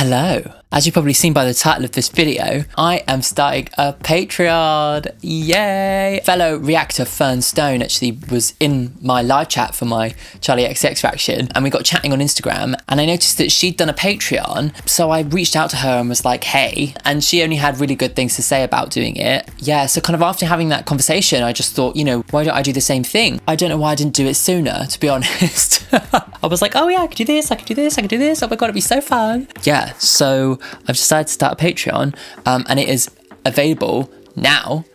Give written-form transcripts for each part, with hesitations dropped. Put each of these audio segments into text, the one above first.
Hello. As you've probably seen by the title of this video, I am starting a Patreon. Yay! Fellow reactor Fern Stone actually was in my live chat for my Charlie XX reaction, and we got chatting on Instagram, and I noticed that she'd done a Patreon, so I reached out to her and was like, hey, and she only had really good things to say about doing it. Yeah, so kind of after having that conversation, I just thought, why don't I do the same thing? I don't know why I didn't do it sooner, to be honest. I was like, oh yeah, I could do this, I could do this, I could do this. Oh my God, it'd be so fun. Yeah, so I've decided to start a Patreon, and it is available now.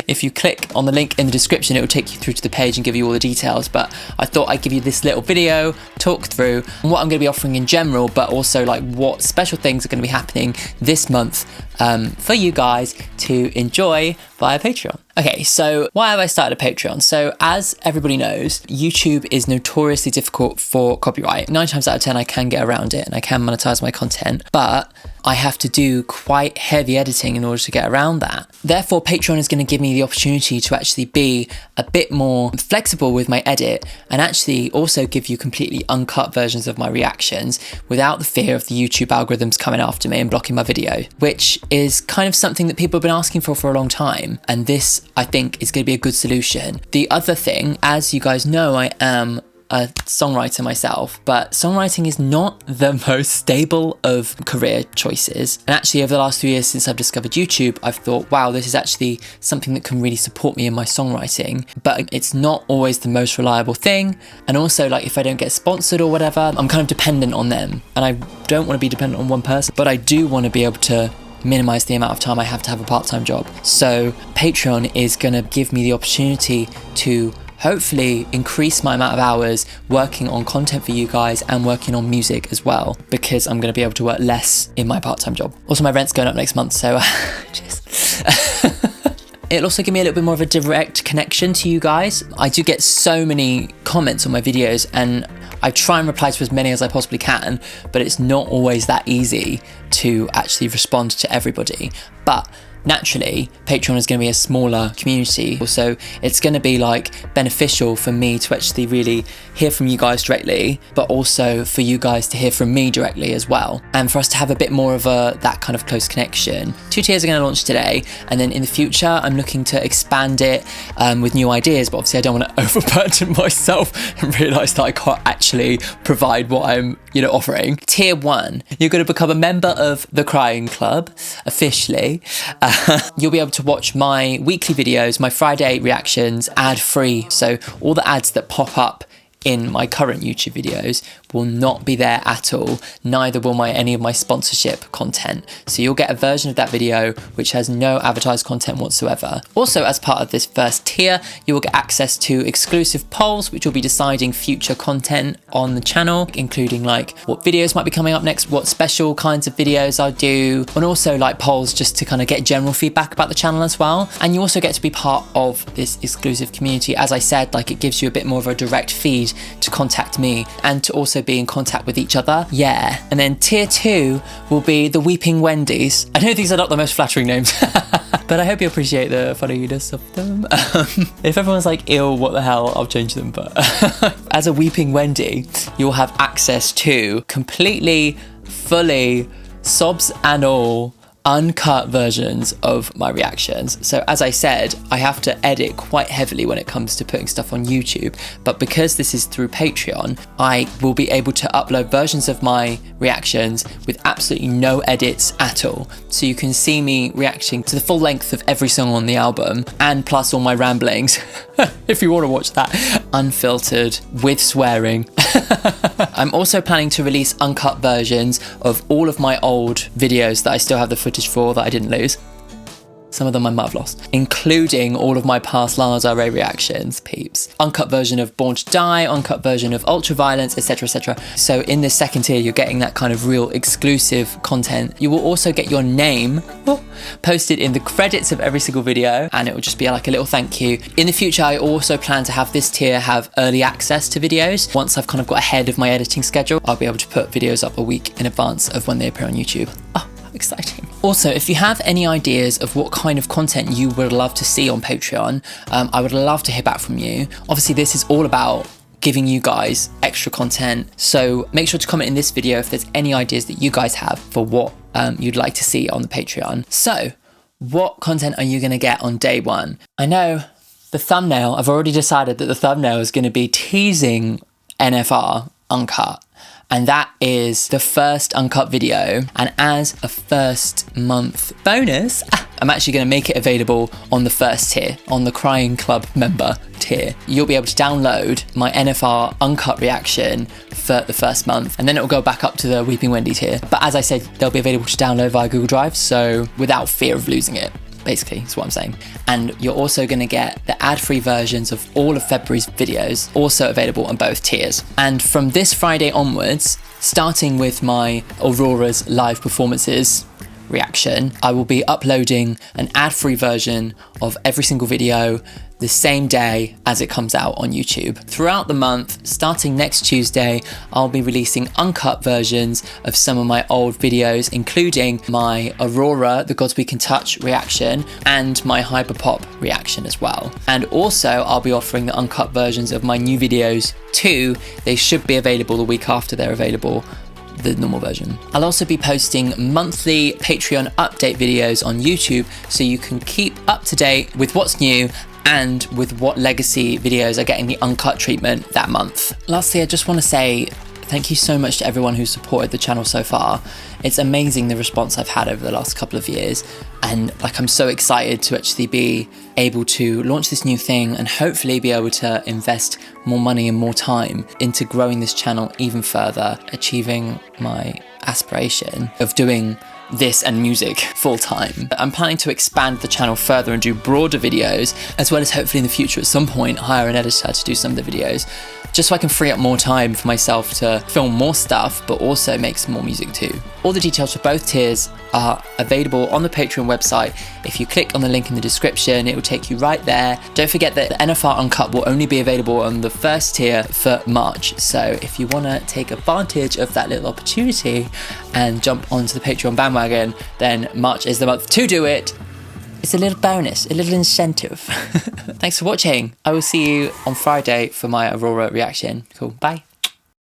If you click on the link in the description, it will take you through to the page and give you all the details, but I thought I'd give you this little video, talk through what I'm going to be offering in general, but also like what special things are going to be happening this month for you guys to enjoy via Patreon. Okay, so why have I started a Patreon? So as everybody knows, YouTube is notoriously difficult for copyright. 9 times out of 10, I can get around it and I can monetize my content, but I have to do quite heavy editing in order to get around that. Therefore, Patreon is going to give me the opportunity to actually be a bit more flexible with my edit and actually also give you completely uncut versions of my reactions without the fear of the YouTube algorithms coming after me and blocking my video, which is kind of something that people have been asking for a long time. And this, I think, is going to be a good solution. The other thing, as you guys know, I am a songwriter myself, but songwriting is not the most stable of career choices. And actually over the last 3 years since I've discovered YouTube, I've thought, wow, this is actually something that can really support me in my songwriting, but it's not always the most reliable thing. And also, like, if I don't get sponsored or whatever, I'm kind of dependent on them, and I don't want to be dependent on one person, but I do want to be able to minimize the amount of time I have to have a part-time job. So Patreon is going to give me the opportunity to hopefully increase my amount of hours working on content for you guys and working on music as well, because I'm going to be able to work less in my part-time job. Also, my rent's going up next month, so cheers. It'll also give me a little bit more of a direct connection to you guys. I do get so many comments on my videos and I try and reply to as many as I possibly can, but it's not always that easy to actually respond to everybody. But naturally, Patreon is going to be a smaller community, so it's going to be like beneficial for me to actually really hear from you guys directly, but also for you guys to hear from me directly as well, and for us to have a bit more of that kind of close connection. 2 tiers are going to launch today, and then in the future I'm looking to expand it with new ideas, but obviously I don't want to overburden myself and realise that I can't actually provide what I'm offering. Tier 1, you're going to become a member of the Crying Club officially. You'll be able to watch my weekly videos, my Friday reactions, ad-free. So all the ads that pop up in my current YouTube videos will not be there at all. Neither will any of my sponsorship content. So you'll get a version of that video which has no advertised content whatsoever. Also, as part of this first tier, you will get access to exclusive polls which will be deciding future content on the channel, including like what videos might be coming up next, what special kinds of videos I'll do, and also like polls just to kind of get general feedback about the channel as well. And you also get to be part of this exclusive community. As I said, like, it gives you a bit more of a direct feed to contact me and to also be in contact with each other. Yeah. And then tier 2 will be the Weeping Wendy's. I know these are not the most flattering names, but I hope you appreciate the funniness of them. If everyone's like, ew, what the hell, I'll change them. But as a Weeping Wendy, you'll have access to completely, fully, sobs and all, uncut versions of my reactions. So as I said, I have to edit quite heavily when it comes to putting stuff on YouTube, but because this is through Patreon, I will be able to upload versions of my reactions with absolutely no edits at all. So you can see me reacting to the full length of every song on the album, and plus all my ramblings, if you want to watch that, unfiltered, with swearing. I'm also planning to release uncut versions of all of my old videos that I still have the footage for that I didn't lose. Some of them I might have lost, including all of my past Lana Del Rey reactions, peeps. Uncut version of Born to Die, uncut version of Ultraviolence, etc, etc. So in this second tier, you're getting that kind of real exclusive content. You will also get your name posted in the credits of every single video, and it will just be like a little thank you. In the future, I also plan to have this tier have early access to videos. Once I've kind of got ahead of my editing schedule, I'll be able to put videos up a week in advance of when they appear on YouTube. Oh, exciting. Also, if you have any ideas of what kind of content you would love to see on Patreon, I would love to hear back from you. Obviously, this is all about giving you guys extra content. So make sure to comment in this video if there's any ideas that you guys have for what you'd like to see on the Patreon. So what content are you going to get on day one? I know the thumbnail, I've already decided that the thumbnail is going to be teasing NFR Uncut. And that is the first Uncut video. And as a first month bonus, I'm actually going to make it available on the first tier, on the Crying Club member tier. You'll be able to download my NFR Uncut reaction for the first month, and then it'll go back up to the Weeping Wendy tier. But as I said, they'll be available to download via Google Drive, so without fear of losing it. Basically, is what I'm saying. And you're also going to get the ad-free versions of all of February's videos, also available on both tiers. And from this Friday onwards, starting with my Aurora's live performances reaction, I will be uploading an ad-free version of every single video the same day as it comes out on YouTube. Throughout the month, starting next Tuesday, I'll be releasing uncut versions of some of my old videos, including my Aurora, the Gods We Can Touch reaction, and my Hyperpop reaction as well. And also, I'll be offering the uncut versions of my new videos too. They should be available the week after they're available, the normal version. I'll also be posting monthly Patreon update videos on YouTube so you can keep up to date with what's new and with what legacy videos are getting the uncut treatment that month. Lastly, I just want to say thank you so much to everyone who's supported the channel so far. It's amazing the response I've had over the last couple of years, and I'm so excited to actually be able to launch this new thing and hopefully be able to invest more money and more time into growing this channel even further, achieving my aspiration of doing this and music full time. I'm planning to expand the channel further and do broader videos, as well as hopefully in the future at some point hire an editor to do some of the videos, just so I can free up more time for myself to film more stuff, but also make some more music too. All the details for both tiers are available on the Patreon website. If you click on the link in the description, it will take you right there. Don't forget that the NFR Uncut will only be available on the first tier for March. So if you want to take advantage of that little opportunity and jump onto the Patreon bandwagon, then March is the month to do it. It's a little bonus, a little incentive. Thanks for watching. I will see you on Friday for my Aurora reaction. Cool, bye.